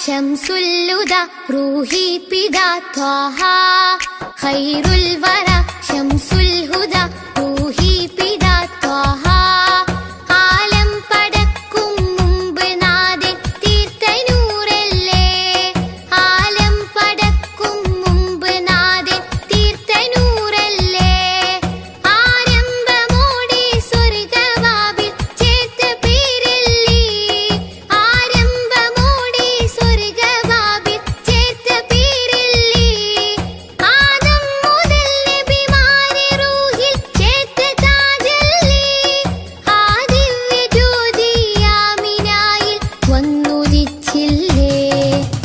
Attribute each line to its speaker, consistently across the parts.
Speaker 1: ശംസുൽ ഹുദ റൂഹി പിതാ ത്വാഹ ഖൈറുൽ വറ ശംസുൽ ഹുദ റൂഹി പിതാ ത്വാഹ ആലം പടക്കും മുമ്പ് നാഥൻ തീർത്ത നൂറല്ലേ ആലം പടക്കും മുമ്പ് നാഥൻ തീർത്ത നൂറല്ലേ ആരംഭമോടെ സ്വർഗ്ഗവാതിൽ ചേർത്ത പേരല്ലേ ആരംഭമോടെ സ്വർഗ്ഗവാതിൽ ചേർത്ത പേരല്ലേ ആദം മുതൽ നബിമാരെ റൂഹിൽ ചേർത്ത താജല്ലേ ആ ദിവ്യ ജ്യോതി ആമിനായിൽ വന്നുദിച്ചില്ലേ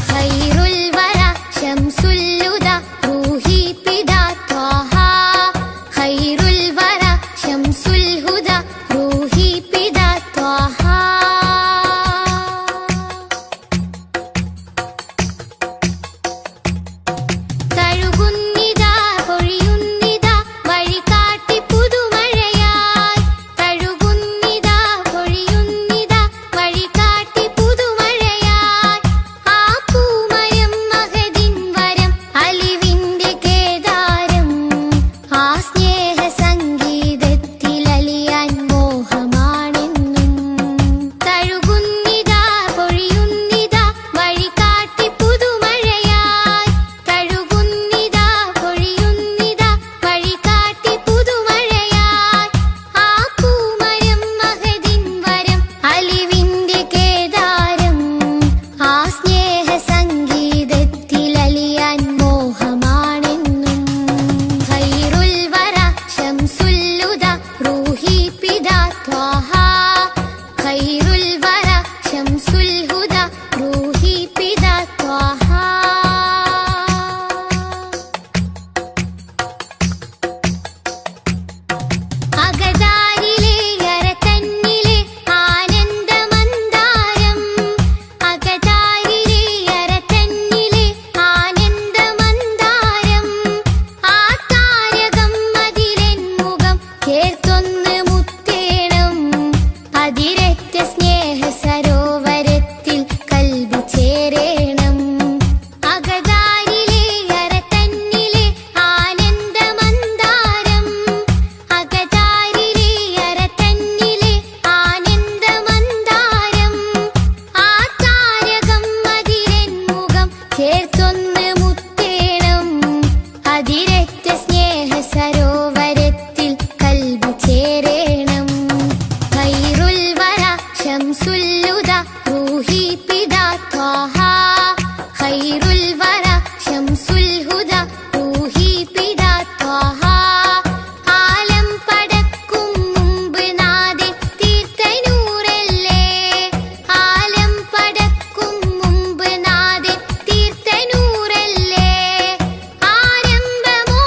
Speaker 1: ഖൈറുൽ വറ ശംസുൽ ഹുദ റൂഹി പിതാ ത്വാഹ ഖൈറുൽ വറ ശംസുൽ ഹുദ റൂഹി പിതാ ത്വാഹ തഴുകുന്നിതാ പൊഴിയുന്നിതാ വഴികാട്ടി പുതുമഴയായി തഴുകുന്നിതാ പൊഴിയുന്നിതാ വഴികാട്ടി പുതുമഴയായി ആ പൂമരം മഹദിൻ വരം അലിവിന്റെ കേദാരം ആ സ്നേഹ സംഗീതത്തിൽ അലിയാൻ മോഹമാണെന്നും തഴുകുന്നിതാ പൊഴിയുന്നിതാ വഴികാട്ടി പുതുമഴയായി തഴുകുന്നിതാ പൊഴിയുന്നിതാ വഴികാട്ടി പുതുമഴയായി ആ പൂമരം മഹദിൻ വരം അലിവിന്റെ കേദാരം ആ സ്നേഹ സംഗീതത്തിൽ അലിയാൻ മോഹമാണെന്നും ഖൈറുൽ വറ ശംസുൽ ഹുദ റൂഹി പിതാ ത്വാഹ ഖൈറുൽ വറ ശംസുൽ ഹുദ റൂഹി പിതാ ത്വാഹ അകതാരിലെ അരതന്നിലെ ആനന്ദമന്ദാരം അകതാരിലെ അരതന്നിലെ ആനന്ദമന്ദാരം ആ താരകം അതിലെൻ മുഖം ചേർത്തൊന്ന് മുത്തേണം അതിരറ്റ സ്നേഹ സരോവരത്തിൽ കൽബ് ചേരേണം അകതാരിലെ അരതന്നിലെ ആനന്ദമന്ദാരം അകതാരിലെ അരതന്നിലെ ആനന്ദമന്ദാരം ആ താരകം അതിലെൻ മുഖം ചേർത്തൊന്ന് മുത്തേണം അതിരറ്റ സ്നേഹ സരോവരത്തിൽ കൽബ് ചേരേണം ഖൈറുൽ വറ ശംസുൽ ഹുദ റൂഹി പിതാ ത്വാഹ ഖൈറുൽ വറ ശംസുൽ ഹുദ റൂഹി പിതാ ത്വാഹ ആലം പടക്കും മുമ്പ് നാഥൻ തീർത്ത നൂറല്ലേ ആലം പടക്കും മുമ്പ് നാഥൻ തീർത്ത നൂറല്ലേ ആരംഭമോടെ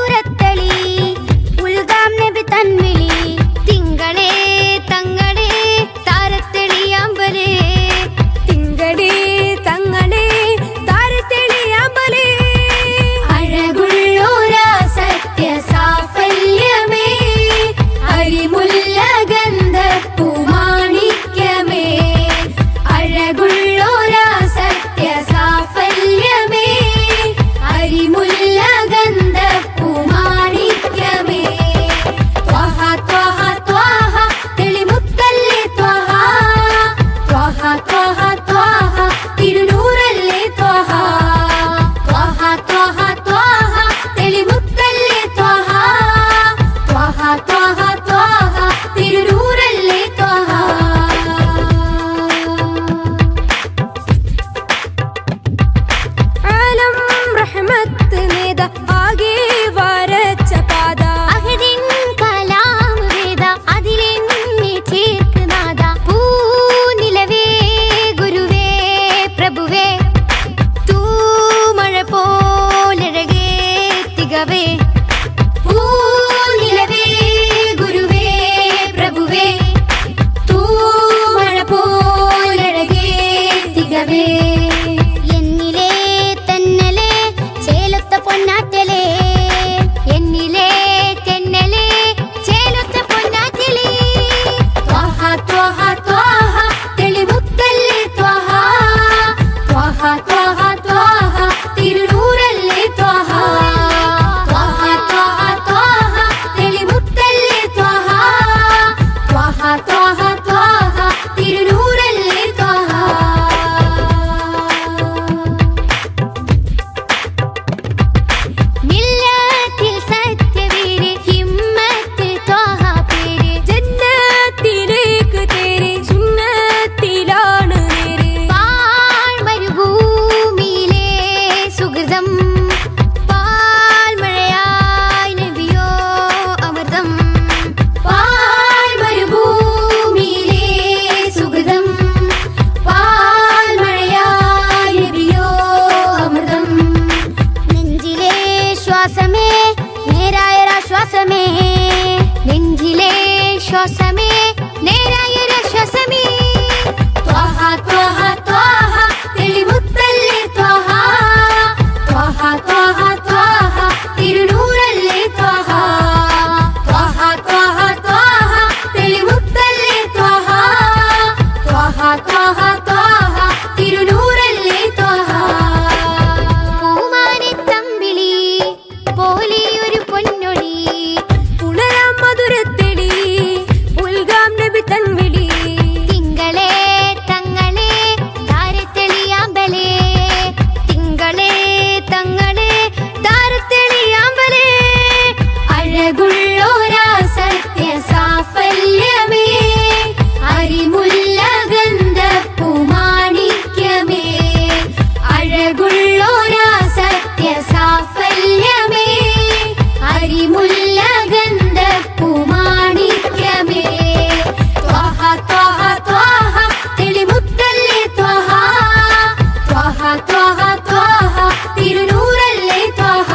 Speaker 1: ത്വഹ തിരുനൂറല്ലേ ത്വഹ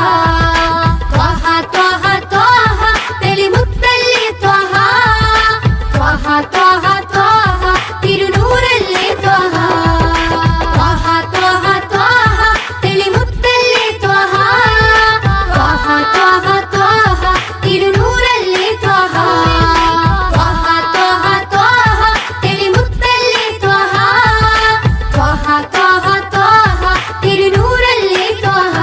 Speaker 1: ത്വഹ ത്വഹ ത്വഹ തെളിമുത്തല്ലേ ത്വഹ ത്വഹ ത്വഹ ത്വഹ തിരുനൂറല്ലേ ത്വഹ ത്വഹ ത്വഹ ത്വഹ തെളിമുത്തല്ലേ ത്വഹ ത്വഹ ത്വഹ ത്വഹ തിരുനൂറല്ലേ ത്വഹ ത്വഹ ത്വഹ ത്വഹ തെളിമുത്തല്ലേ ത്വഹ ത്വഹ ത്വഹ ത്വഹ തിരുനൂറല്ലേ ത്വഹ.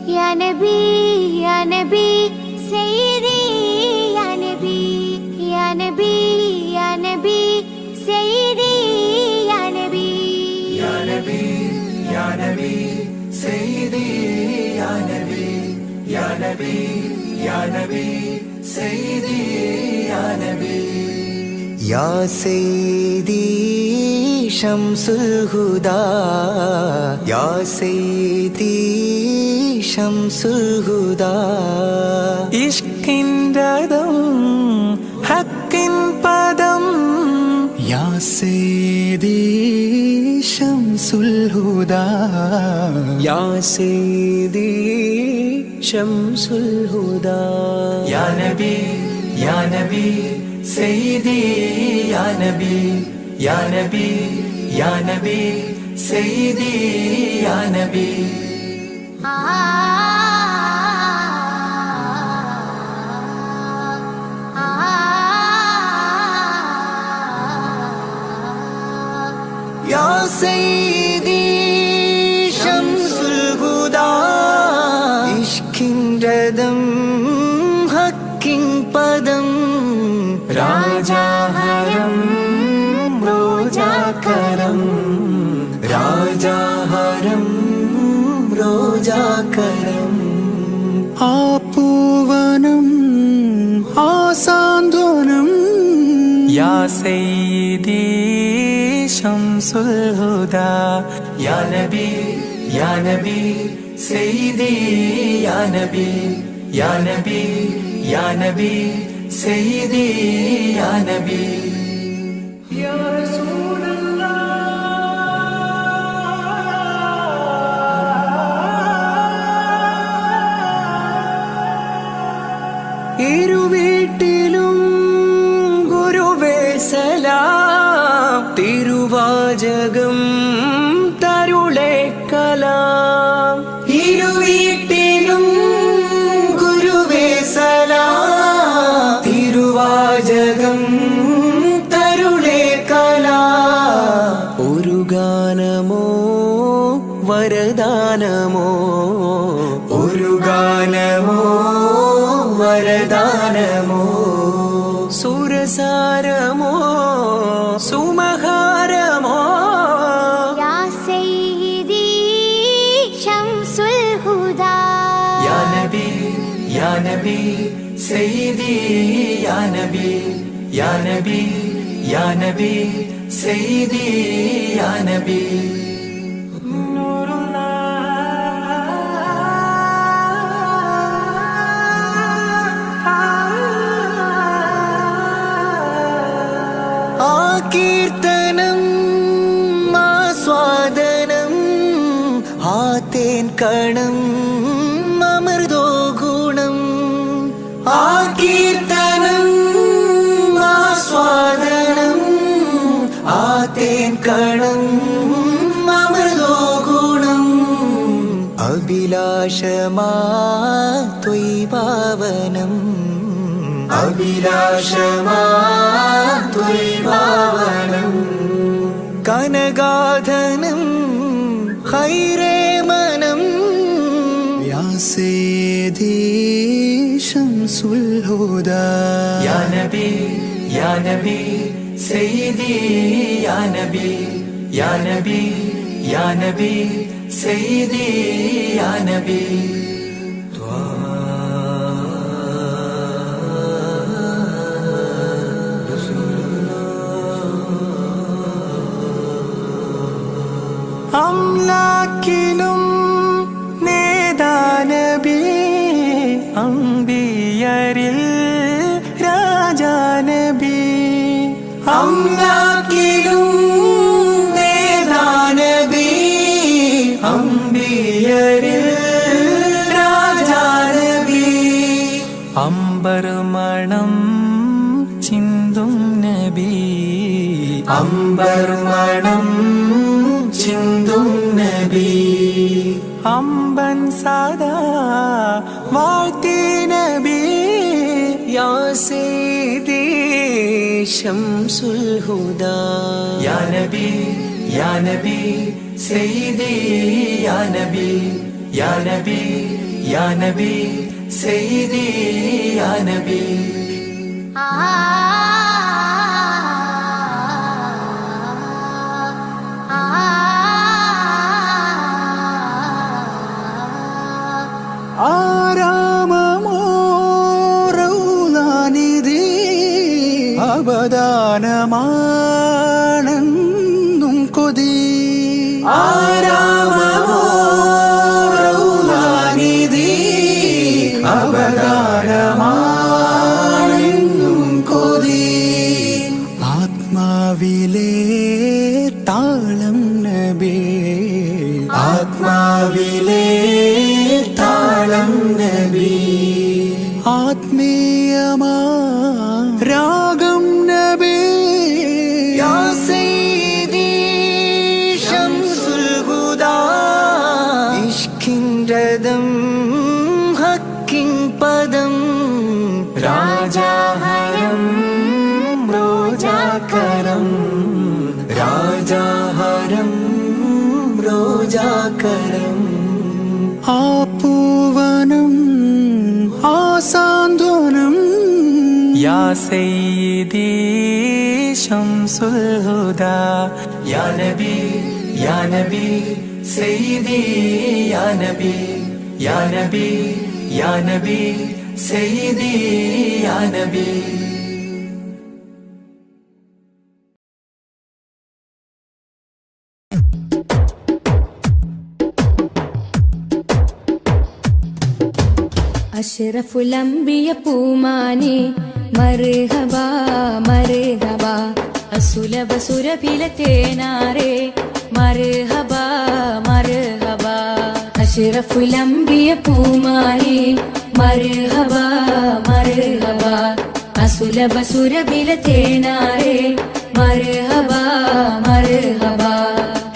Speaker 1: يا نبي يا نبي سيدي يا نبي يا نبي يا نبي سيدي يا نبي
Speaker 2: يا نبي يا نبي سيدي يا نبي يا نبي يا نبي سيدي يا نبي يا سيدي شمس الهدى يا سيدي شمس الهدى ഇഷ്കിൻ രഥം ഹക്കിൻ പദം യാ സയ്യിദി ശംസുൽ ഹുദാ യാ സയ്യിദി ശംസുൽ ഹുദാ യാ നബി യാ നബി സയ്യിദി യാ നബി യാ നബി യാ നബി സയ്യിദി യാ നബി യാ സയ്യിദി ശംസുൽ ഹുദാ ഇഷ്കിൻ രഥം ഹക്കിൻ പദം രാജാഹരം റോജാകരം രാജാഹരം റോജാകരം ആ പൂവനം ആ സാന്ത്വനം യാ സയ്യിദി ശംസുൽ ഹുദാ യാ നബി യാ നബി സയ്യിദി യാ നബി യാ നബി യാ നബി സയ്യിദി യാ നബി യാ ഇരുവീട്ടിലും ഗുരുവേ സലാം തിരുവാചകം തരുളേ കലാം ഇരുവീട്ടിലും ഗുരുവേ സലാം തിരുവാചകം തരുളേ കലാം ഒരു ഗാനമോ വരദാനമോ ഒരു ഗാനമോ വരദാനമോ സുരസാരമോ സുമഹാരമോ
Speaker 1: യാ സയ്യിദി ശംസുൽ ഹുദാ
Speaker 2: യാ നബി യാ നബി സയ്യിദി യാ നബി യാ നബി യാ നബി സയ്യിദി യാ നബി കീർത്തനം ആസ്വാദനം ആ തേൻ കണം അമൃതോ ഗുണം ആ കീർത്തനം ആസ്വാദനം ആ തേൻ കണം അമൃതോ ഗുണം അഭിലാഷമാ ത്വൈഭാവനം അഭിലാഷമാ ത്വൈഭാവനം കനകാധനം ഖൈരേ മനം യാ സയ്യിദി ശംസുൽ ഹുദാ യാ നബി യാ നബി സയ്യിദി യാ നബി യാ നബി യാ നബി സയ്യിദി യാ നബി അംലാക്കിലും നേദാനബി അംബിയരിൽ രാജാനബി അംലാക്കിലും നേദാനബി അംബിയരിൽ രാജാനബി അംബർ മണം ചിന്തും നബി അംബർ മണം ചിന്തും നബി അമ്പൻ സദാ വാഴ്ത്തി നബി യാ സയ്യിദി ശംസുൽ ഹുദാ യാ നബി യാ നബി സയ്യിദി യാ നബി യാ നബി യാ നബി സയ്യിദി യാ നബി ആരാമമോറൗലാനിധി അബദാനമാണെന്നും കൊതി ആരാമമോറൗലാനിധി അബദാനമാണെന്നും കൊതി ആത്മാവിലെ താളം നബി ആത്മാവിലെ താളം നബി ആത്മീയമാ രാഗം നബി യാ സയ്യിദി ശംസുൽ ഹുദാ ഇഷ്കിൻ രഥം ഹക്കിൻ പദം രാജാഹരം റോജാകരം രാജാഹരം റോജാകരം ആ പൂവനം ആ സാന്ത്വനം യാ സയ്യിദി ശംസുൽ ഹുദാ യാ നബി യാ നബി സയ്യിദി യാ നബി യാ നബി യാ നബി സയ്യിദി യാ നബി
Speaker 1: അഷ്റഫുൽ അംബിയ പൂമാനെ മർഹബ മർഹബ അസുലഭ സുരഭില തേനാരെ മർഹബ മർഹബ അഷ്റഫുൽ അംബിയ പൂമാനെ മർഹബ മർഹബ അസുലഭ സുരഭില തേനാരെ മർഹബ മർഹബ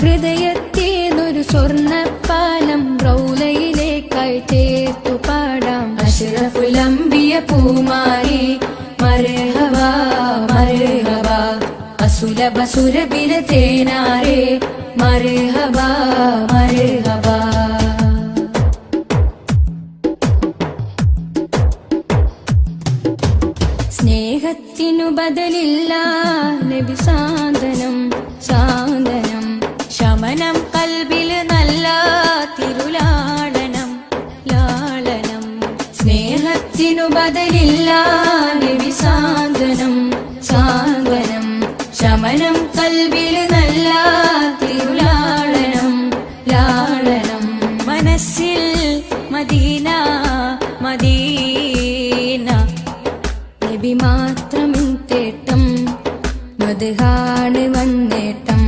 Speaker 1: ഹൃദയത്തേനൊരു സ്വർണ്ണപ്പാലം റൗലയിലേക്കായി ചേർത്തു പാടാം അഷ്റഫുൽ അംബിയ പൂമാരി മർഹബ മർഹബ അസുലഭ സുരഭില തേനാരെ മർഹബ മർഹബ സ്നേഹത്തിനു ബദലില്ല നബി സാന്ത്വനം സാന്ത്വനം ശമനം കൽബിൽ നല്ല തിരുലാളനം ലാളനം സ്നേഹത്തിനു ബദലില്ല നബി സാന്ത്വനം സാന്ത്വനം ശമനം കൽബിൽ നല്ല തിരുലാളനം ലാളനം മനസ്സിൽ മദീന മദീന നബി മാത്രമിൻ തേട്ടം മദ്ഹാണ് വന്നേട്ടം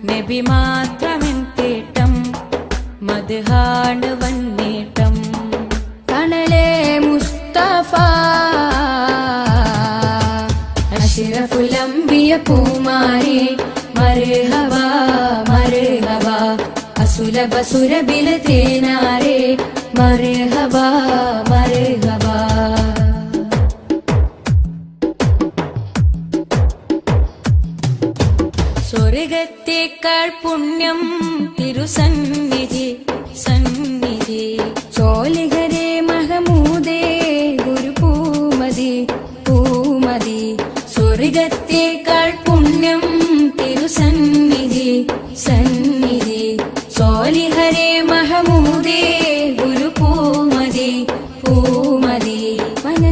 Speaker 1: നബി മാത്രമിൻ തേട്ടം മദ്ഹാണ് വന്നേട്ടം തണലേ മുസ്തഫ അഷ്റഫുൽ അംബിയ പൂമാരി മർഹബ മർഹബ അസുലഭ സുരഭില തേനാരെ മർഹബ മർഹബ സ്വർഗത്തേക്കാൾ പുണ്യം തിരുസന്നിധി സന്നിധി ചോലിഹരേ മഹമൂദേ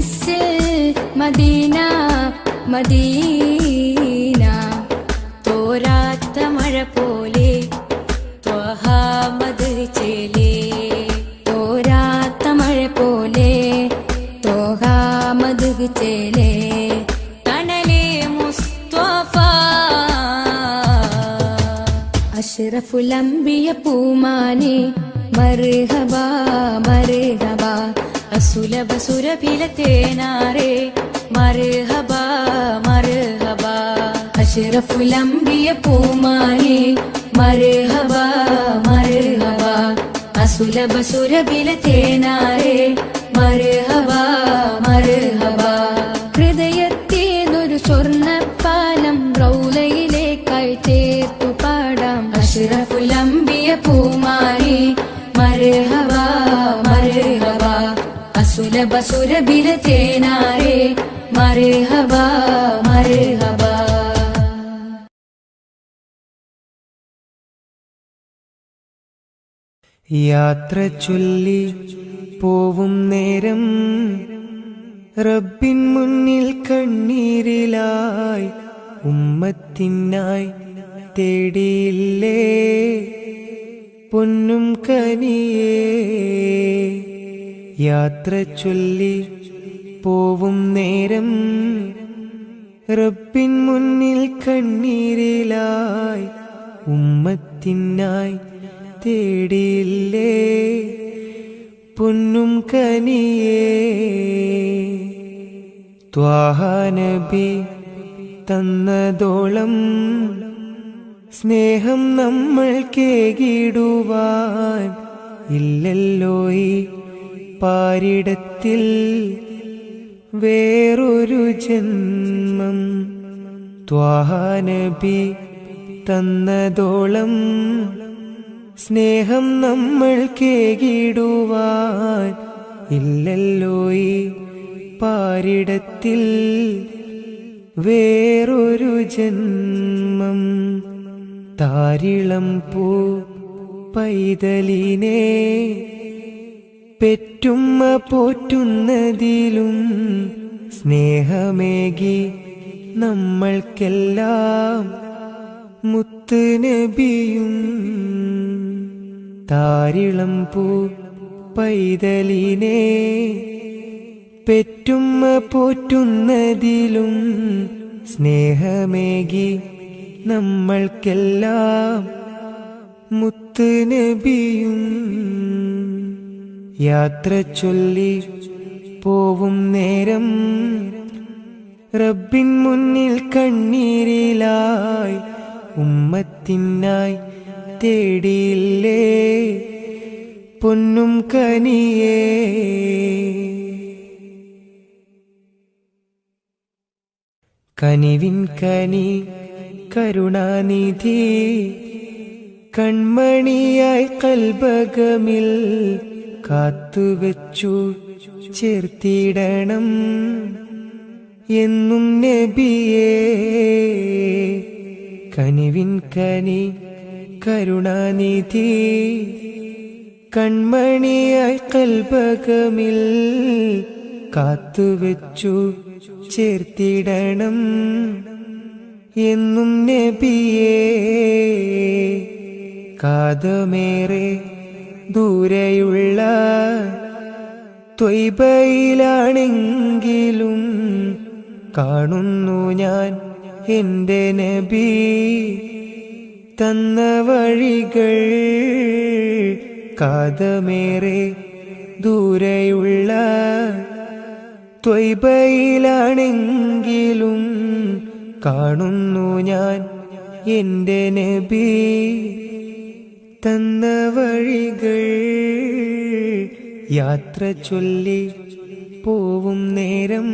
Speaker 1: മനസ്സിൽ മദീന മദീന തോരാത്ത മഴ പോലെ ത്വഹ മദ് ചേലേ തോരാത്ത മഴ പോലെ ത്വഹ മദ് ചേലേ തണലേ മുസ്തഫ അഷ്റഫുൽ അംബിയ പൂമാനെ മർഹബ മർഹബ അസുലഭ സുരഭിലത്തേനാരേ മർഹബ മർഹബ അഷ്റഫുൽ അംബിയ പൂമാനെ മർഹബ മർഹബ അസുലഭ സുരഭിലത്തേനാരേ മർഹബ മർഹബ ഹൃദയത്തേതൊരു സ്വർണ്ണപ്പാലം റൗലയിലേക്കായി ചേർത്തു പാടാം അഷ്റഫുൽ അംബിയ പൂമാനെ മർഹബ മർഹബ അസുലഭ സുരഭിലത്തേനാരേ മർഹബ മർഹബ
Speaker 2: യാത്ര ചൊല്ലി പോവും നേരം റബ്ബിൻ മുന്നിൽ കണ്ണീരിലായി ഉമ്മത്തിനായി തേടിയില്ലേ പൊന്നും കനിയേ യാത്ര ചൊല്ലി പോവും നേരം റബ്ബിൻ മുന്നിൽ കണ്ണീരിലായി ഉമ്മത്തിനായി തേടിയില്ലേ പൊന്നും കനിയേ ത്വാഹ നബി തന്നതോളം സ്നേഹം നമ്മൾ കേകിടുവാൻ ഇല്ലല്ലോ ഈ പാരിടത്തിൽ വേറൊരു ജന്മം ത്വാഹ നബി തന്നതോളം സ്നേഹം നമ്മൾ കേകിടുവാൻ ഇല്ലല്ലോ ഈ പാരിടത്തിൽ വേറൊരു ജന്മം താരിളം പൂ പൈതലിനെ പെറ്റുമ്മ പോറ്റുന്നതിലും സ്നേഹമേകി നമ്മൾക്കെല്ലാം മുത്ത് നബിയും താരിളം പൂ പൈതലിനെ പെറ്റുമ്മ പോറ്റുന്നതിലും സ്നേഹമേകി നമ്മൾക്കെല്ലാം മുത്ത് നബിയും യാത്ര ചൊല്ലി പോവും നേരം റബ്ബിൻ മുന്നിൽ കണ്ണീരിലായി ഉമ്മത്തിനായി തേടിയില്ലേ പൊന്നും കനിയേ കനിവിൻ കനി കരുണാനിധി കൺമണിയായി കൽബകമിൽ കാത്തുവച്ചു ചേർത്തിടണം എന്നും നബിയേ കനിവിൻ കനി കരുണാനിധി കൺമണിയായി കൽബകമിൽ കാത്തുവച്ചു ചേർത്തിടണം എന്നും നബിയേ കാതമേറെ ദൂരെയുള്ള ത്വയ്ബയിലാണെങ്കിലും കാണുന്നു ഞാൻ എൻ്റെ നബി തന്ന വഴികൾ കാതമേറെ ദൂരെയുള്ള ത്വയ്ബയിലാണെങ്കിലും കാണുന്നു ഞാൻ എൻ്റെ നബി തന്ന വഴികൾ യാത്ര ചൊല്ലി പോവും നേരം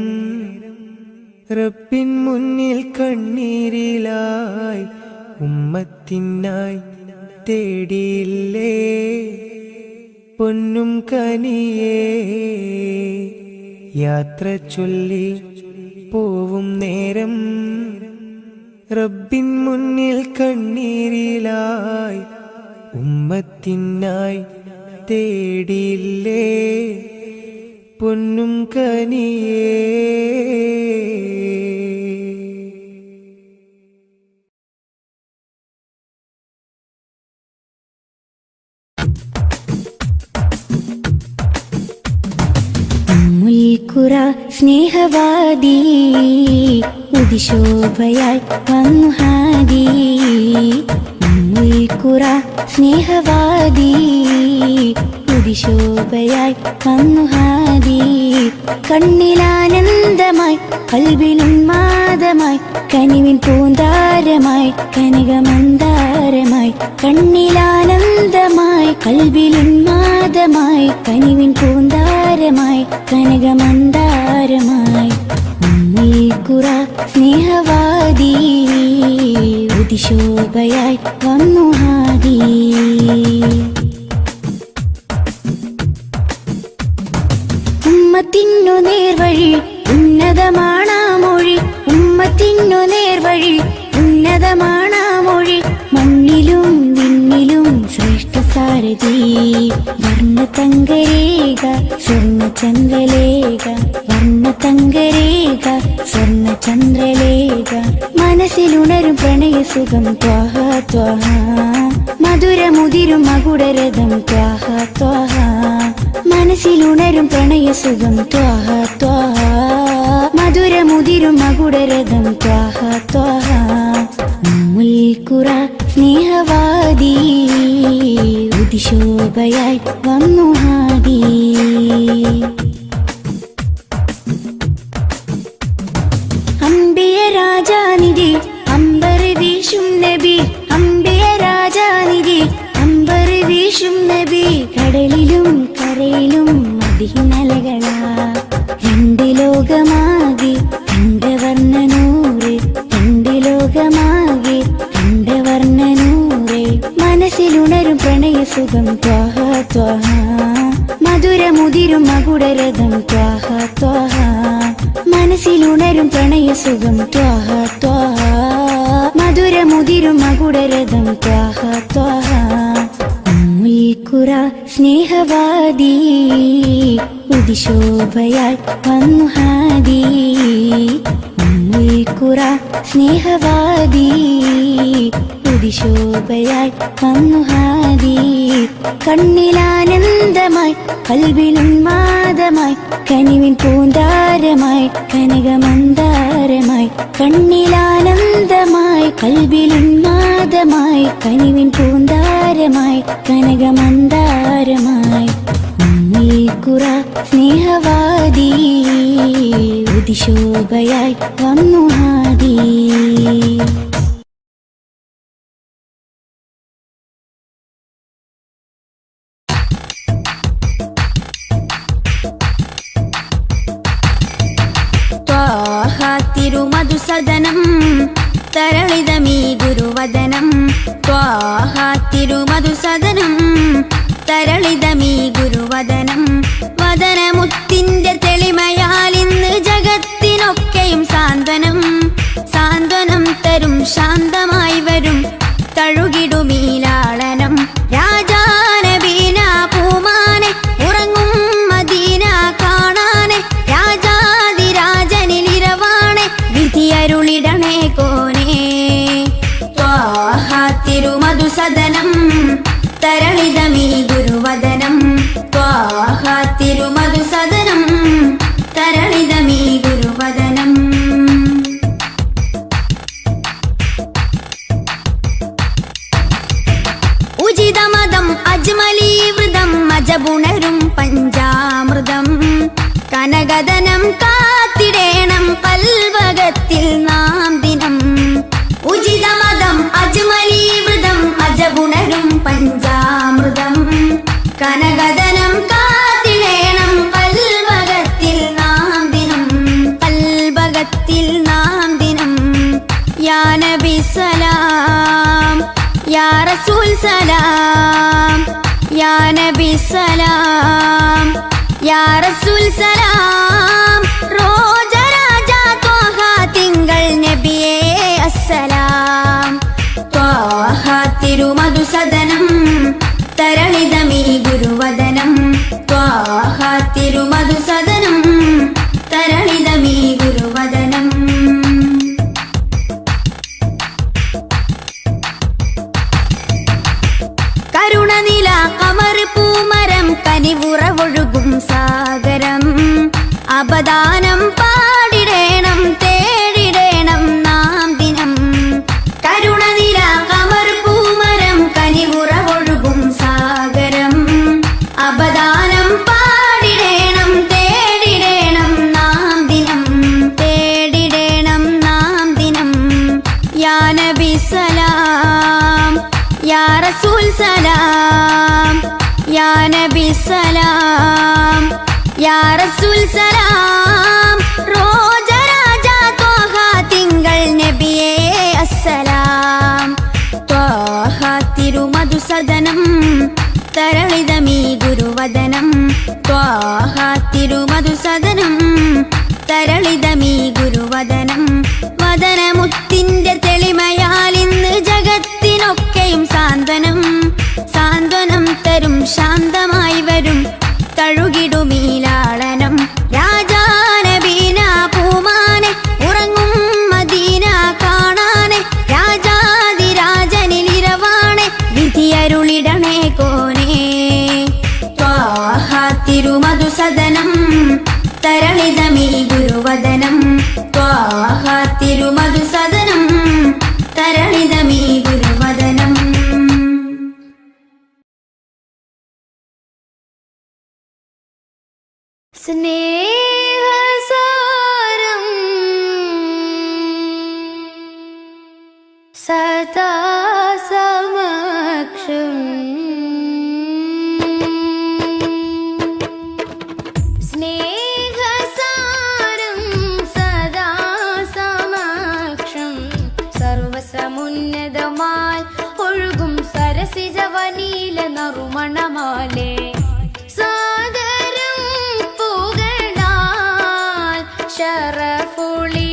Speaker 2: റബ്ബിൻ മുന്നിൽ കണ്ണീരിലായി ഉമ്മത്തിനായി തേടിയില്ലേ പൊന്നും കനിയേ യാത്ര ചൊല്ലി പോവും നേരം റബ്ബിൻ മുന്നിൽ കണ്ണീരിലായി ഉമ്മത്തിനായി തേടിയില്ലേ പൊന്നും കനിയേ.
Speaker 1: ഉമ്മുൽഖുറ സ്നേഹവാദി ഉദിശോഭയായി വന്നു ഹാദി. ഉമ്മുൽഖുറ സ്നേഹവാദി ഉദിശോഭയായി വന്നു ഹാദി. കണ്ണിലാനന്ദമായി കൽബിലുന്മാദമായി കനിവിൻ പൂന്താരമായി കനകമന്ദാരമായി. കണ്ണിലാനന്ദമായി കൽബിലുന്മാദമായി കനിവിൻ പൂന്താരമായി കനകമന്ദാരമായി. ഉമ്മുൽഖുറ സ്നേഹവാദി ഉദിശോഭയായി വന്നു ഹാദി. ഉമ്മത്തിനു നേർവഴി ഉന്നതമാണാ മൊഴി. ഉമ്മത്തിനു നേർവഴി ഉന്നതമാണാ മൊഴി. മണ്ണിലും വിണ്ണിലും ശ്രേഷ്ഠ സാരഥി. വർണ്ണതങ്കരേഖ സ്വർണ്ണചന്ദ്രലേഖ. വർണ്ണതങ്കരേഖ സ്വർണ്ണചന്ദ്രലേഖ. മനസ്സിലുണരും പ്രണയസുഖം ത്വാഹ ത്വാഹ. മധുരമുതിരും മകുടരഥം ത്വാഹ ത്വാഹ. മനസ്സിലുണരും പ്രണയസുഖം ത്വാഹ ത്വാഹ. മധുരമുതിരും മകുടരഥം ത്വാഹ ത്വാഹ. ഉമ്മുൽഖുറ സ്നേഹവാദി ഉദിശോഭയായി വന്നു ഹാദി. അംബിയ രാജാനിധി അമ്പർ വീശും നബി. അംബിയ രാജാനിധി അമ്പർ വീശും നബി. കടലിലും കരയിലും മദീനലകളാ. രണ്ട് ലോകമാകെ കണ്ടവർണ്ണനൂറ്. രണ്ട് ലോകമാകെ കണ്ടവർണ്ണനൂറ്. മനസ്സിലുണരും പ്രണയസുഖം ത്വാഹ ത്വാഹ. മധുരമുതിരും മകുടരഥം ത്വാഹ ത്വാഹ. മനസ്സിലുണരും പ്രണയസുഖം ത്വാഹ ത്വാഹ. മധുരമുതിരും മകുടരഥം ത്വാഹ ത്വാഹ. ഉമ്മുൽഖുറ സ്നേഹവാദി ഉദിശോഭയായി വന്നു ഹാദി. ഉമ്മുൽഖുറ സ്നേഹവാദി ഉദിശോഭയായി വന്നു ഹാദി. കണ്ണിലാനന്ദമായി കൽബിലുന്മാദമായി കനിവിൻ പൂന്താരമായി കനകമന്ദാരമായി. കണ്ണിലാനന്ദമായി കൽബിലുന്മാദമായി കനിവിൻ പൂന്താരമായി കനകമന്ദാരമായി. ഉമ്മുൽഖുറ സ്നേഹവാദി ഉദിശോഭയായി വന്നു ഹാദി.
Speaker 3: തിരുമധുസദനം തരളിതമീ ഗുരുവദനം. ത്വാഹ തിരുമധുസദനം തരളിതമീ ഗുരുവദനം. വദനമുത്തിന്റെ തെളിമയാൽ ഇന്ന് ജഗത്തിനൊക്കെയും സാന്ത്വനം. സാന്ത്വനം തരും ശാന്തമായി വരും തഴുകിടുമീലാളനം. രാജാനബീന പൂമാനെ ഉറങ്ങും മദീന കാണാനെ. രാജാതിരാജനിലിരവാണെ വിധിയരുളിടണേ കോനേ. ത്വാഹ തിരുമധുസദനം തരളിതമീ ഗുരുവദനം. ത്വാഹ തിരുമധുസദനം തരളിതമീ ഗുരുവദനം. ഉചിതമതം അജ്മലീ വൃതം അജബുണരും പഞ്ചാമൃതം. കനകദനം കാത്തിടേണം കൽവകത്തിൽ നാം ദിനം. ഉചിതമതം അജ്മലീ വൃതം അജബുണരും പഞ്ചാമൃതം. കനകദനം കാത്തിടേണം കൽവകത്തിൽ നാം ദിനം. കൽവകത്തിൽ നാം ദിനം. യാ നബി സലാം യാ റസൂൽ സലാം. യാ നബി സലാം യാ റസൂൽ സലാം. റോജരാജ ത്വാഹ തിങ്കൾ നബിയേ അസ്സലാം. ത്വാഹ തിരുമധുസദനം തരളിതമീ ഗുരുവദനം. ത്വാഹ തിരുമധുസദനം അപദാനം പാടിടേണം തേടിടേണം നാം ദിനം. കരുണനില കമർ പൂമരം കനിവുറവൊഴുകും സാഗരം. അപദാനം പാടിടേണം തേടിടേണം നാം ദിനം. തേടിടേണം നാം ദിനം. യാ നബി സലാം യാ റസൂൽ സലാം. യാ നബി സലാം യാ റസൂൽ സലാം. റോജരാജ ത്വാഹ തിങ്കൾ നബിയേ അസ്സലാം. ത്വാഹ തിരുമധുസദനം തരളിതമീ ഗുരുവദനം. ത്വാഹ തിരുമധുസദനം തരളിതമീ ഗുരുവദനം. വദനമുത്തിന്റെ തെളിമയാൽ ഇന്ന് ജഗത്തിനൊക്കെയും സാന്ത്വനം. സാന്ത്വനം തരും ശാന്തമായി വരും തഴുകിടുമീലാളനം. രാജാനബീന പൂമാനെ ഉറങ്ങും മദീന കാണാനെ. രാജാതിരാജനിലിരവാണെ വിധിയരുളിടണേ കോനേ. ത്വാഹ തിരുമധുസദനം തരളിതമീ ഗുരുവദനം. ത്വാഹ തിരുമധുസദനം തരളിതമീ ഗുരുവദനം.
Speaker 1: സ്നേഹസാരം സദാ സമക്ഷം. സ്നേഹസാരം സദാ സമക്ഷം. സർവസമുന്നതമായി ഒഴുകും സരസിജവനീല നറുമണമാലേ. ശരഫുളി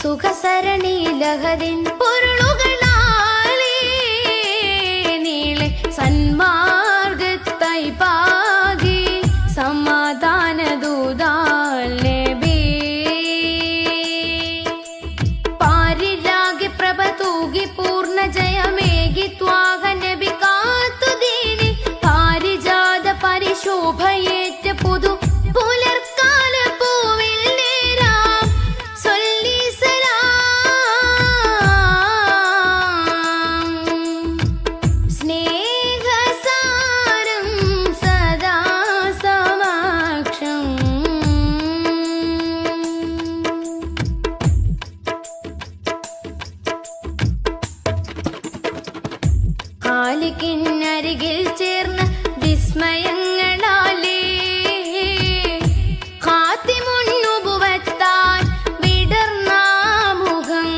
Speaker 1: സുഖസരണി ലഹരിൻ പൊരുളുകളാലേ. നീളെ സന്മാർഗത്തായി പാകി സമാധാന ദൂതാൽ നബി. പാരിലാകെ പ്രഭ തൂകി പൂർണ്ണ ജയമേകി ത്വാഹ നബി കാത്തുദീനി. പാരിജാത പരിശോഭയേറ്റ പുതു പുലർക്കാല പൂവിൽ ഖാലിഖിനരികിൽ ചേർന്ന് വിസ്മയങ്ങളാലേ. ഖാതിമുൻ നുബുവത്താൽ വിടർന്ന മുഖം.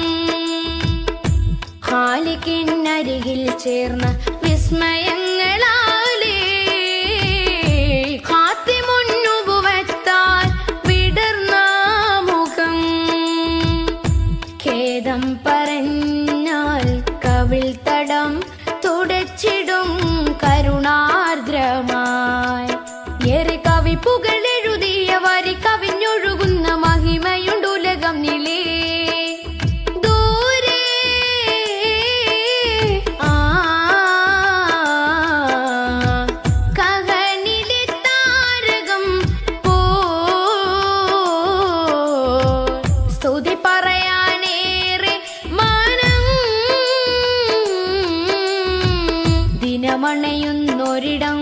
Speaker 1: ഖാലിഖിനരികിൽ ചേർന്ന് വിസ്മയങ്ങളാലേ. ഖാതിമുൻ നുബുവത്താൽ വിടർന്ന മുഖം. ഖേദം പറഞ്ഞാൽ കവിൾ തടം തുടച്ചിടും കരുണാർദ്രമായി. ഏറെ കവി പുകളെഴുതിയ വരി കവിഞ്ഞൊഴുകുന്ന മഹിമയുണ്ടുലകം നിലേ. ദൂരെ കഹനിലെ താരകം പോ സ്തുതി പറയാനേറെ മാനം. ദിനമണയുന്നൊരിടം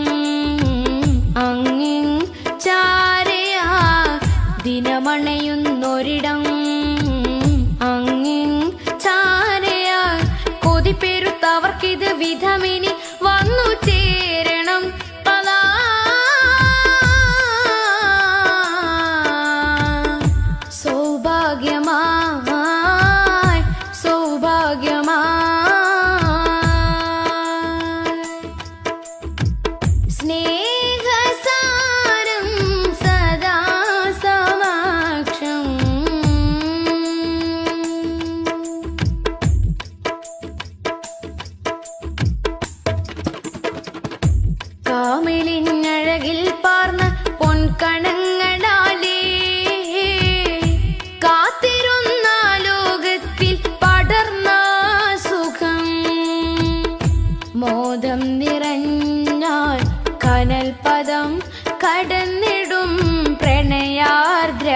Speaker 1: അങ്ങിൻ ചാരയാ. ദിനമണയുന്നൊരിടം അങ്ങിൻ ചാരയാ. കൊതിപ്പെരുത്തവർക്കിത് വിധമിനി വന്നു ചേരണം. പലാ സൗഭാഗ്യമായി സൗഭാഗ്യമായി. സ്നേഹസാരം സദാ സമക്ഷം.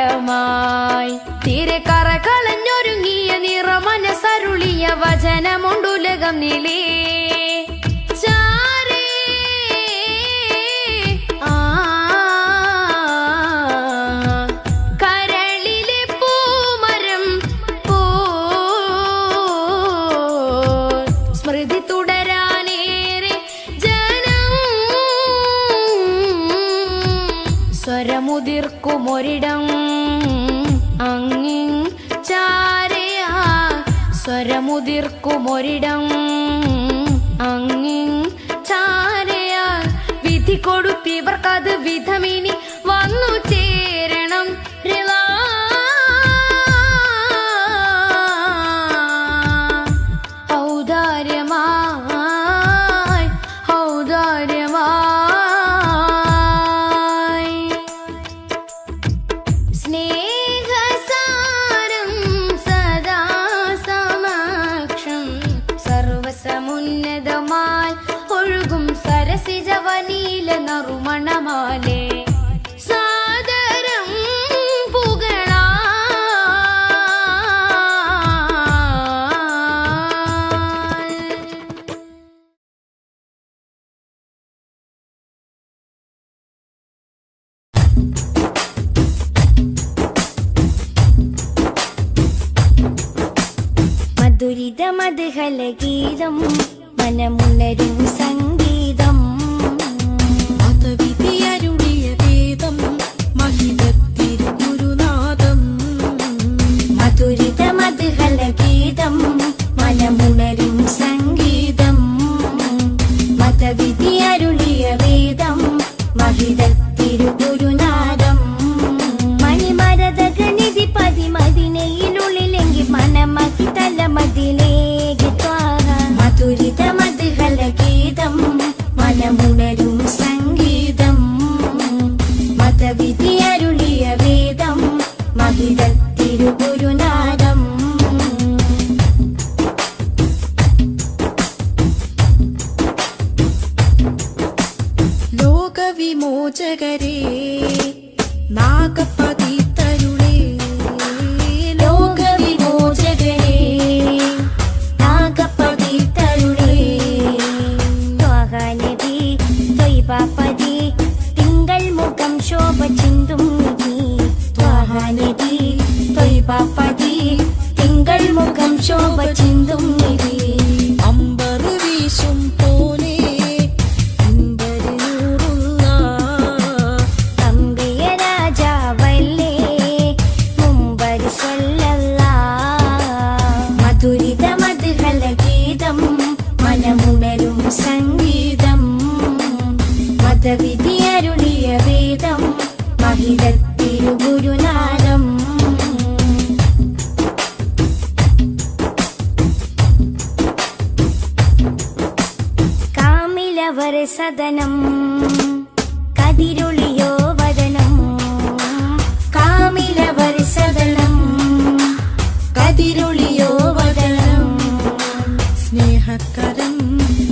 Speaker 1: ഭാരമായി തീരെ കറ കളഞ്ഞൊരുങ്ങിയ നിറമനസരുളിയ വചനമുണ്ടുലകം നിലേ സ്വരമുതിർക്കുമൊരിടം അങ്ങിൻ ചാരയാ സ്വരമുതിർക്കുമൊരിടം അങ്ങിൻ ചാരയാ വിധി കൊടുത്തിവർക്കത് വിധമിനി വന്നു ചേരണം ഔദാര്യമായി ഔദാര്യമായി സ്നേഹസാരം സദാ സമക്ഷം സർവസമുന്നതമായി ഒഴുകും സരസിജവനീല നറുമണമാലേ സാദരം പുകളാ മധുരിത മധുഹലഗീതം മനമുണരും സംഗീതം
Speaker 4: മതവിധിയരുളിയ വേദം മഹിതത്തിരുഗുരുനാഥം
Speaker 3: മധുരിത മധുഹലഗീതം മനമുണരും സംഗീതം മതവിധിയരുളിയ വേദം മഹിതത്തിരുഗുരുനാഥം മണിമരതഗനിധി പതിമതിനയിലുള്ളിലെങ്കിൽ മനമഹി തലമതിലേക്ക് മധുരിത മധുഹലഗീതം മനമുണരും സംഗീതം മതവിധിയരുളിയ വേദം മഹിതത്തിരുഗുരുനാഥം
Speaker 4: ലോകവിമോചകരേ നാഗപതിതരുളേ
Speaker 3: ലോകവിമോചകരേ നാഗപതിതരുളേ ത്വഹനബി ത്വയ്ബപതി തിങ്കൾ മുഖം ശോഭ ചിന്തും നിധി ത്വഹനബി ത്വയ്ബപതി തിങ്കൾ മുഖം ശോഭ ചിന്തും നിധി
Speaker 4: അമ്പർ വീശും പോലെ അമ്പരനൂറുള്ള
Speaker 3: അമ്പിയ രാജാവല്ലേ മുമ്പർ സ്വല്ലല്ലാഹ് മധുരിത മധുഹലഗീതം മനമുണരും സംഗീതം മതവിധിയരുളിയ വേദം മഹിതത്തിരുഗുരുനാഥം കാമിലവർ സദനം കതിരൊളിയോ വദനം കാമിലവർ സദനം കതിരൊളിയോ വദനം
Speaker 4: സ്നേഹകരം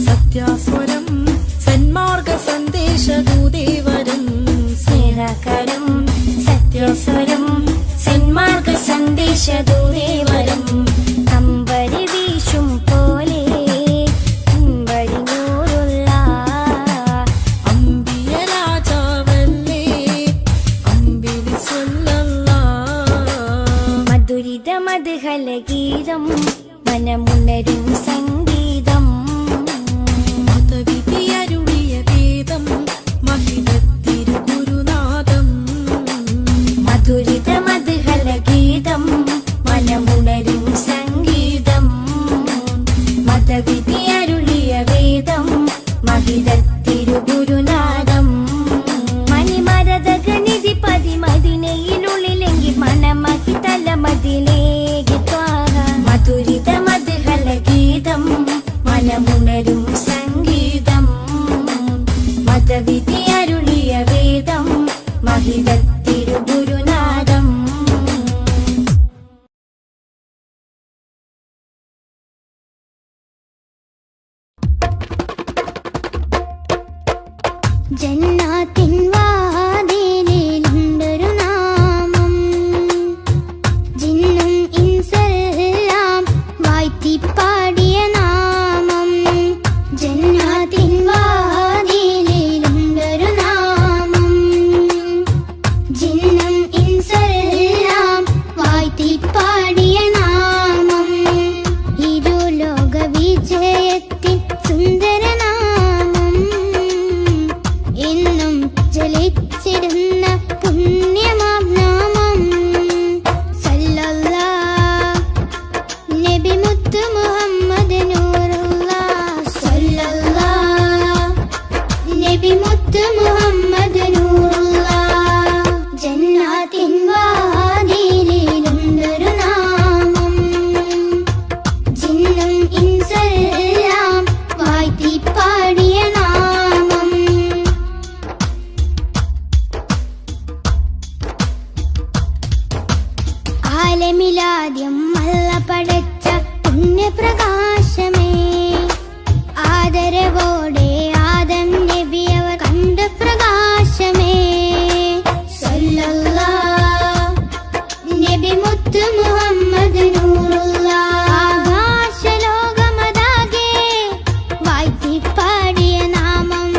Speaker 4: സത്യാസ്വരം സന്മാർഗ സന്ദേശദൂതേവരം
Speaker 3: സ്നേഹകരം സത്യസ്വരം സന്മാർഗ സന്ദേശദൂതേവരം അമ്പരി വീശും പോലെ അമ്പരിനൂറുള്ള
Speaker 4: അമ്പിയ രാജാവല്ലേ അമ്പിളി സ്വല്ലല്ലാഹ്
Speaker 3: മധുരിത മധുഹലഗീതം മനമുണരും സംഗീതം
Speaker 4: മതവിധിയരുളിയ വേദം മഹിതത്തിരുഗുരുനാഥം
Speaker 3: മധുരിത മധുഹലഗീതം മനമുണരും സംഗീതം മതവിധിയരുളിയ വേദം മഹിതത്തിരുഗുരുനാഥം മണിമരതഗനിധി പതിമതിനയിലുള്ളിലെങ്കിൽ മനമഹി തലമതിലേക്ക് മധുരിത മധുഹലഗീതം മനമുണരും സംഗീതം മതവിധിയരുളിയ വേദം മഹിതത്തിരുഗുരുനാഥം ആലമിലാദ്യം അല്ല പടച്ച പുണ്യപ്രകാശമേ, ആദരവോടെ ആദം നബി അവർ കണ്ട പ്രകാശമേ. സല്ലല്ലാഹ് നബി മുത്ത് മുഹമ്മദ് നൂറുല്ലാഹ്. ആകാശലോകമതാകെ വാഴ്ത്തിപ്പാടിയ നാമം,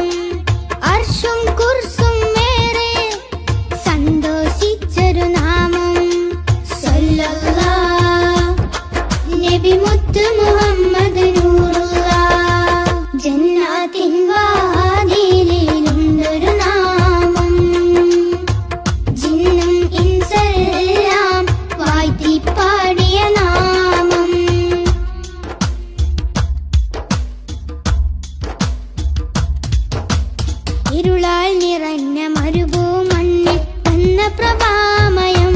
Speaker 3: അർശും കുർസും മേറെ സന്തോഷിച്ചൊരു നാമം. സല്ലല്ലാഹ് നബി മുത്ത് മുഹമ്മദ് നൂറുല്ലാഹ്. ജന്നാത്തിൻ വാതിലിലുണ്ടൊരു നാമം, ജിന്നും ഇൻസെല്ലാം വാഴ്ത്തിപ്പാടിയ നാമം. ഇരുളാൽ നിറഞ്ഞ മരുഭൂമണ്ണിൽ വന്ന പ്രഭാമയം,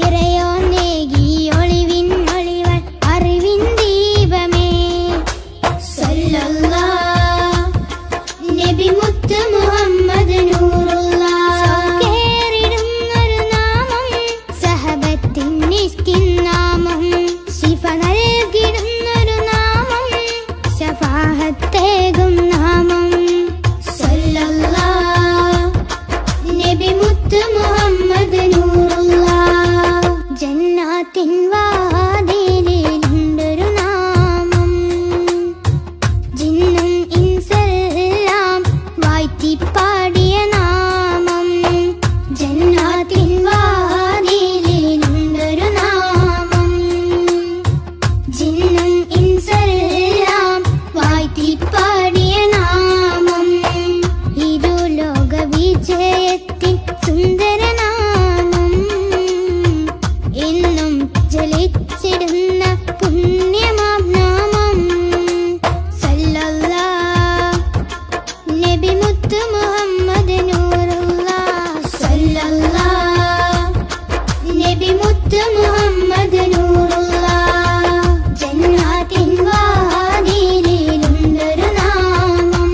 Speaker 3: ഇറയോ നേകി ഒളിവിൻ ഒളിവൻ അറിവിൻ ദീപമേ. സല്ലല്ലാഹ് നബി മുത്ത് മുഹമ്മദ് നൂറുല്ലാഹ്. കേറിടുന്നൊരു നാമം, സഹബത്തിൻ ഇഷ്കിൻ നാമം, ശിഫ നൽകിടുന്നൊരു നാമം, ശഫാഅത്തേകും നാമം. സല്ലല്ലാഹ് നബി മുത്ത് മുഹമ്മദ് നൂറുല്ലാഹ്. ജന്നാത്തിൻ വാതിലിലുണ്ടൊരു നാമം, ജിന്നും ഇൻസെല്ലാം വാഴ്ത്തിപ്പാടിയ നാമം. ജന്നാത്തിൻ വാതിലിലുണ്ടൊരു നാമം, ജിന്നും ഇൻസെല്ലാം വാഴ്ത്തിപ്പാടിയ നാമം. ഇരുലോക വിജയത്തിൻ സുന്ദരനാമം, എന്നും ജ്വലിച്ചിടുന്ന പുണ്യമാം നാമം. സല്ലല്ലാഹ് നബി മുത്ത് മുഹമ്മദ് നൂറുല്ലാഹ്. സല്ലല്ലാഹ് നബി മുത്ത് മുഹമ്മദ് നൂറുല്ലാഹ്. ജന്നാത്തിൻ വാതിലിലുണ്ടൊരു നാമം,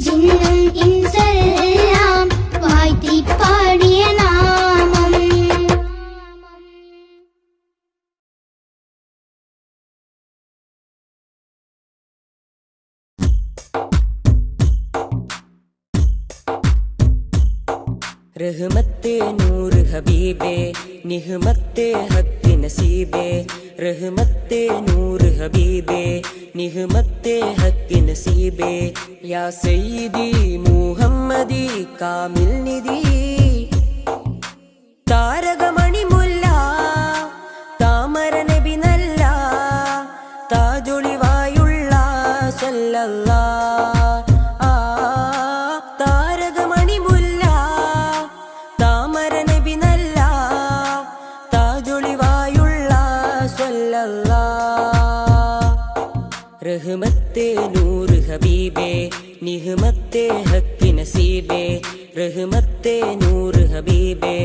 Speaker 3: ജിന്നും ഇൻസെല്ലാം വാഴ്ത്തിപ്പാടിയ നാമം.
Speaker 5: റഹ്മത്തെ നൂറ് ഹബീബേ നിഹ്മത്തെ ഹക്ക് നസീബേ. റഹ്മത്തെ നൂറ് ഹബീബേ നിഹ്മത്തെ ഹക്ക് നസീബേ. യാ സയ്യിദി മുഹമ്മദി കാമിൽ നിധി, താരകമണി മുല്ല താമര നബി നല്ല, താജൊളിവായുള്ള സല്ലല്ലാഹ്. താരകമണി മുല്ല താമര നബി നല്ല, താജൊളിവായുള്ള സല്ലല്ലാഹ്. റഹ്മത്തെ നൂറ് ഹബീബേ നിഹ്മത്തെ ഹക്ക് നസീബേ. റഹ്മത്തെ നൂറ് ഹബീബേ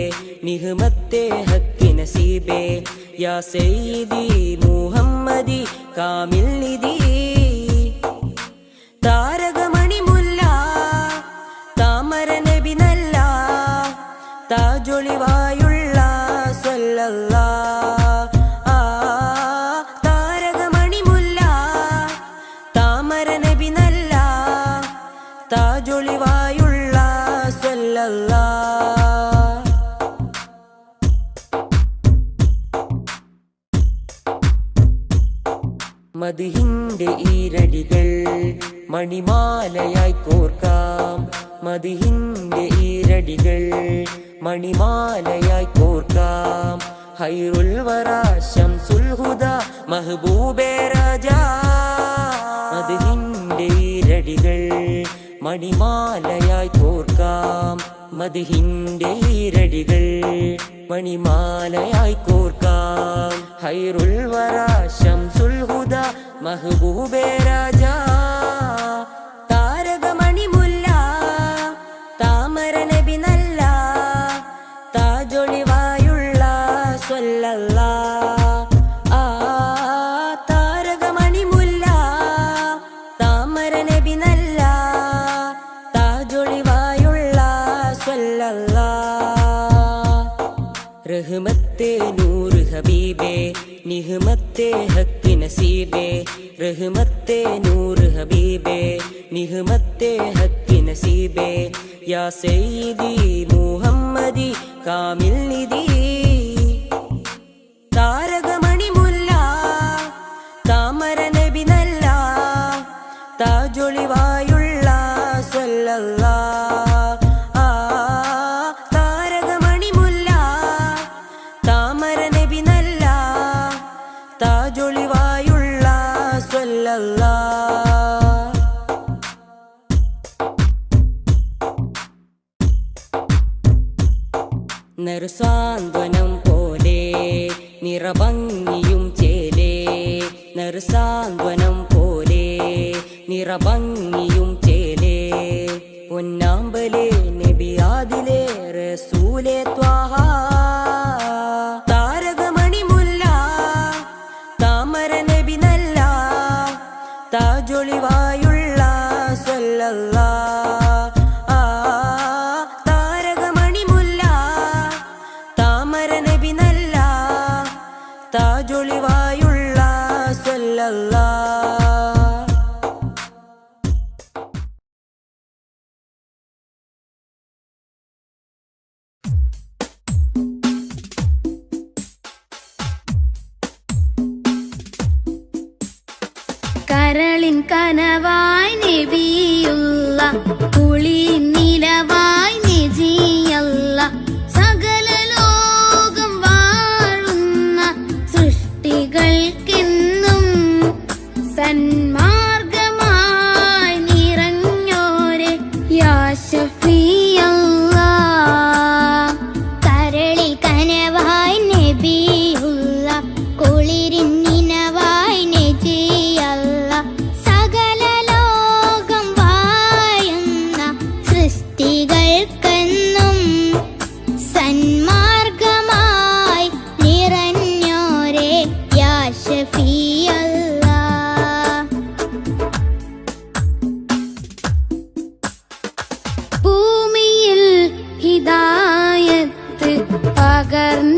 Speaker 5: നിഹ്മത്തെ ഹക്ക് നസീബേ. യാ സയ്യിദി മുഹമ്മദി കാമിൽ നിധി, താരകമണി മുല്ല താമര നബി നല്ല, താജൊളിവായുള്ള സല്ലല്ലാഹ്. താരകമണി മുല്ല താമര നബി നല്ല, താജൊളിവായുള്ള സല്ലല്ലാഹ്. മദ്ഹിന്റെ ഈരടികൾ മണിമാലയായി കോർക്കാം, മദ്ഹിന്റെ ഈരടികൾ മണിമാലയായി കോർക്കാം. ഹൈറുൽ വറ ശംസുൽ ഹുദ മഹബൂബേ രാജാ. മദ്ഹിന്റെ ഈരടികൾ മണിമാലയായി കോർക്കാം, മദ്ഹിന്റെ ഈരടികൾ മണിമാലയായി കോർക്കാം. ഹൈറുൽ വറ ശംസുൽ ഹുദ മഹബൂബേ രാജാ. താരകമണി മുല്ല താമര നബി നല്ല, താജൊളിവായുള്ള സ്വല്ലല്ലാഹ്. താരകമണി മുല്ല താമര നബി നല്ല, താജൊളിവായുള്ള സ്വല്ലല്ലാഹ്. റഹ്മത്തെ നൂറ് ഹബീബേ നിഹ്മത്തെ ഹക്ക് നസീബേ റഹ്മത്തെ നൂറ് ഹബീബേ നിഹ്മത്തെ ഹക്ക് നസീബേ യാ സയ്യിദി മുഹമ്മദി കാമിൽ നിധി താരകമണി മുല്ല താമര നബി നല്ല താജൊളിവായുള്ള സ്വല്ലല്ലാഹ് താരകമണി മുല്ല താമര നബി നല്ല താജൊളിവായുള്ള സ്വല്ലല്ലാഹ് നറുസാന്ത്വനം പോലെ നിറഭംഗിയും ചേലേ നറുസാന്ത്വനം പോലെ നിറഭംഗിയും ചേലേ പൊന്നാമ്പലേ നബിയാദിലേ റസൂലേ ത്വാഹ താരകമണി മുല്ല താമര നബി നല്ല താജൊളിവായുള്ള സ്വല്ലല്ലാഹ് താജൊളിവായുള്ള സ്വല്ലല്ലാഹ്
Speaker 1: കരളിൻ കനവായി നബിയുള്ള കുളി നിലവായി നജിയല്ല സകല ലോകം വാഴുന്ന സൃഷ്ടികൾക്കെന്നും സന്മാർഗമായി നിറഞ്ഞോരെ യാ ശഫീഅല്ലാഹ്
Speaker 3: കരളിൽ കനവായി നബിയുള്ള കുളിരിൻ നിനവായി നജിയല്ല സകല ലോകം വാഴുന്ന സൃഷ്ടികൾക്കെന്നും സന്മാർഗമായി നിറഞ്ഞോരെ യാ ശഫീഅല്ലാഹ് ഭൂമിയിൽ ഹിദായത്ത് പകർന്ന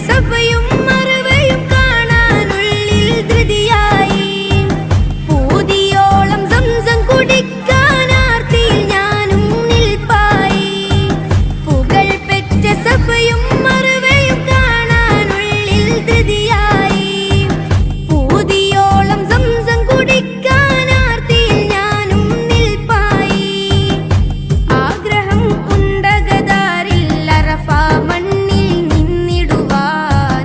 Speaker 1: സഫയും മറുവയും കാണാനുള്ളിൽ ധൃതിയായി. പൂതിയോളം സംസം കുടിക്കാനാർത്തിയിൽ ഞാനും നിൽപ്പായി. പുകൾ പെറ്റ സഫയും മറുവയും കാണാനുള്ളിൽ ധൃതിയായി. പൂതിയോളം സംസം കുടിക്കാനാർത്തിയിൽ ഞാനും നിൽപ്പായി. ആഗ്രഹം ഉണ്ടകതാരിൽ അറഫ മണ്ണിൽ നിന്നിടുവാൻ.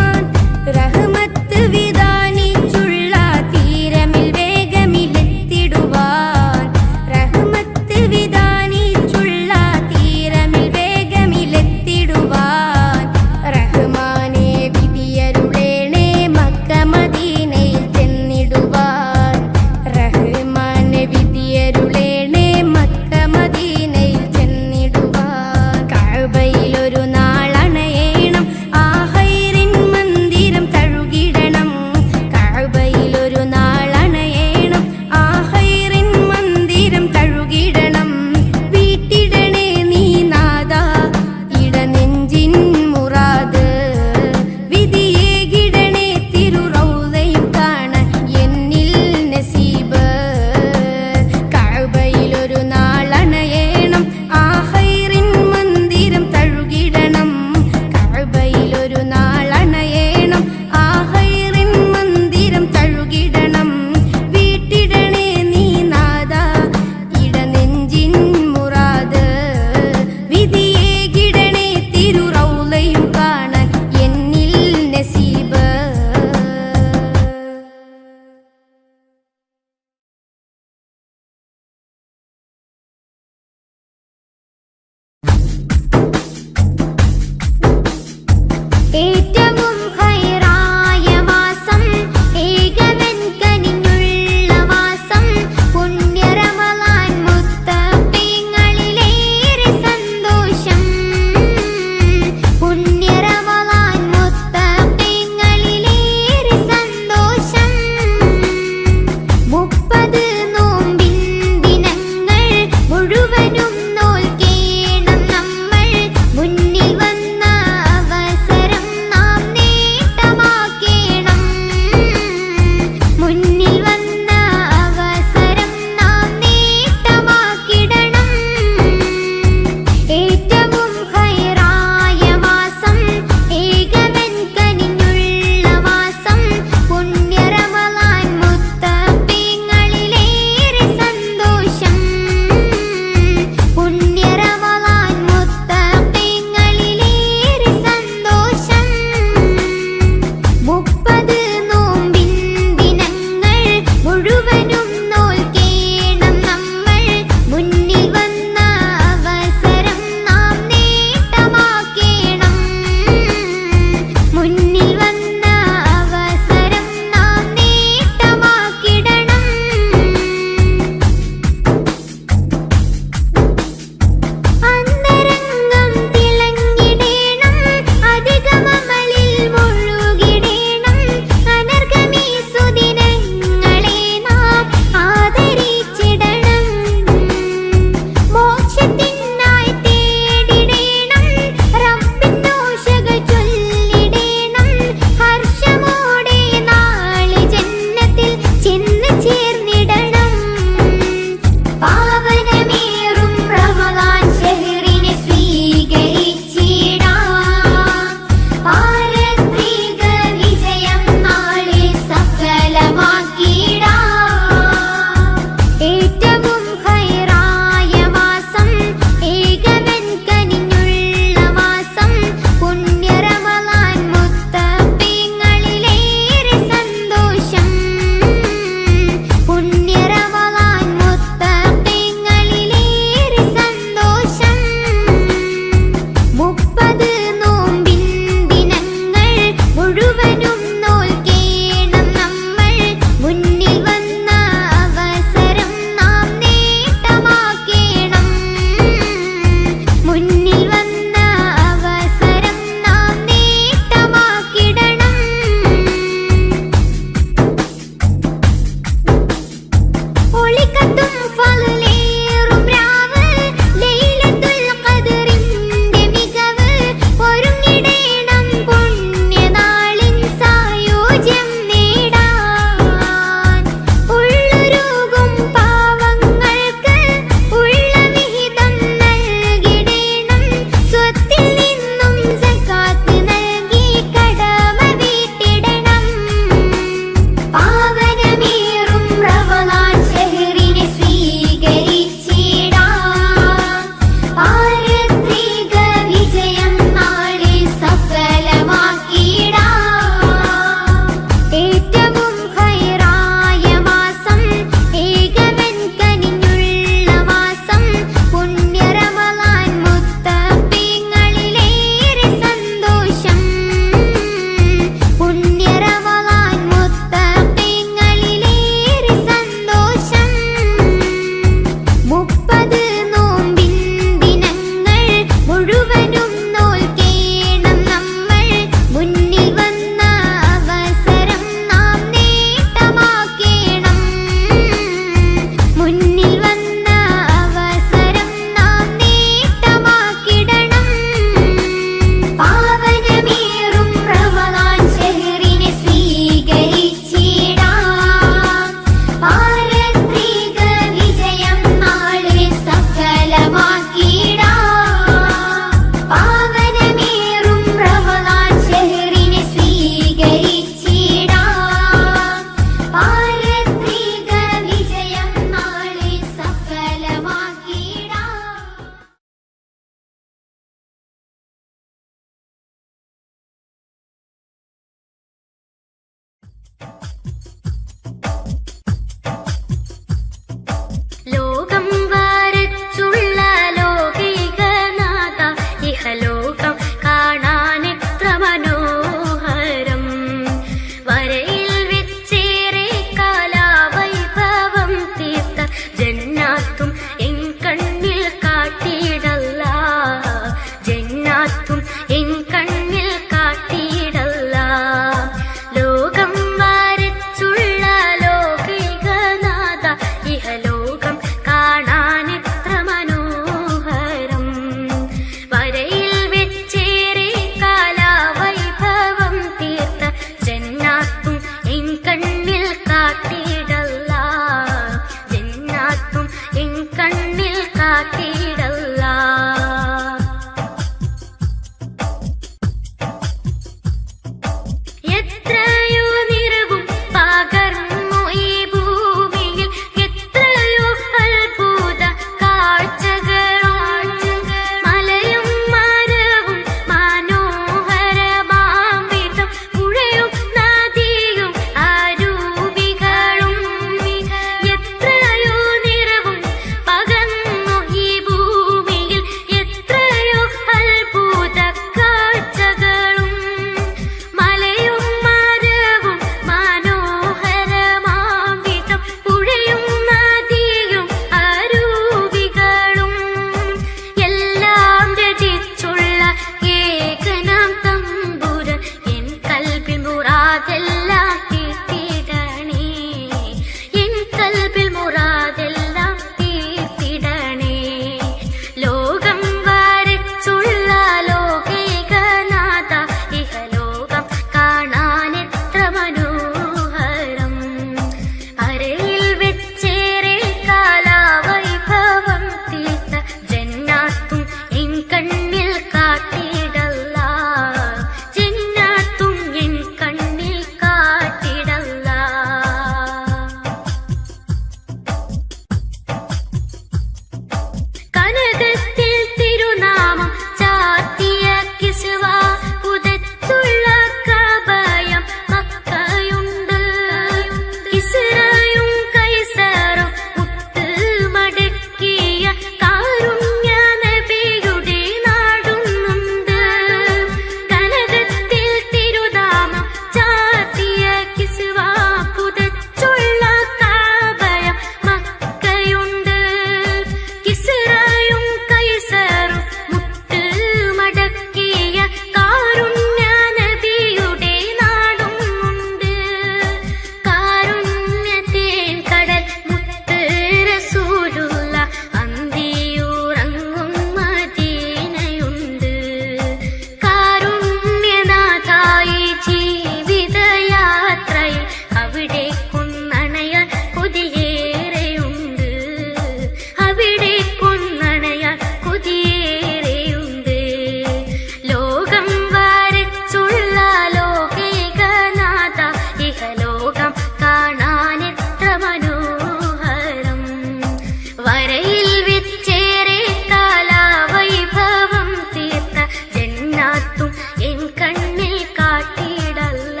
Speaker 1: ജന്നാത്തും എൻ കണ്ണിൽ കാട്ടിടല്ല,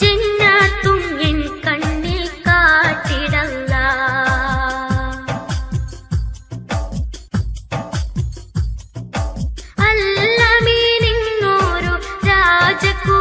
Speaker 1: ജന്നാത്തും എൻ കണ്ണിൽ കാട്ടിടല്ല. അല്ലമീനിങ്ങോരു രാജകു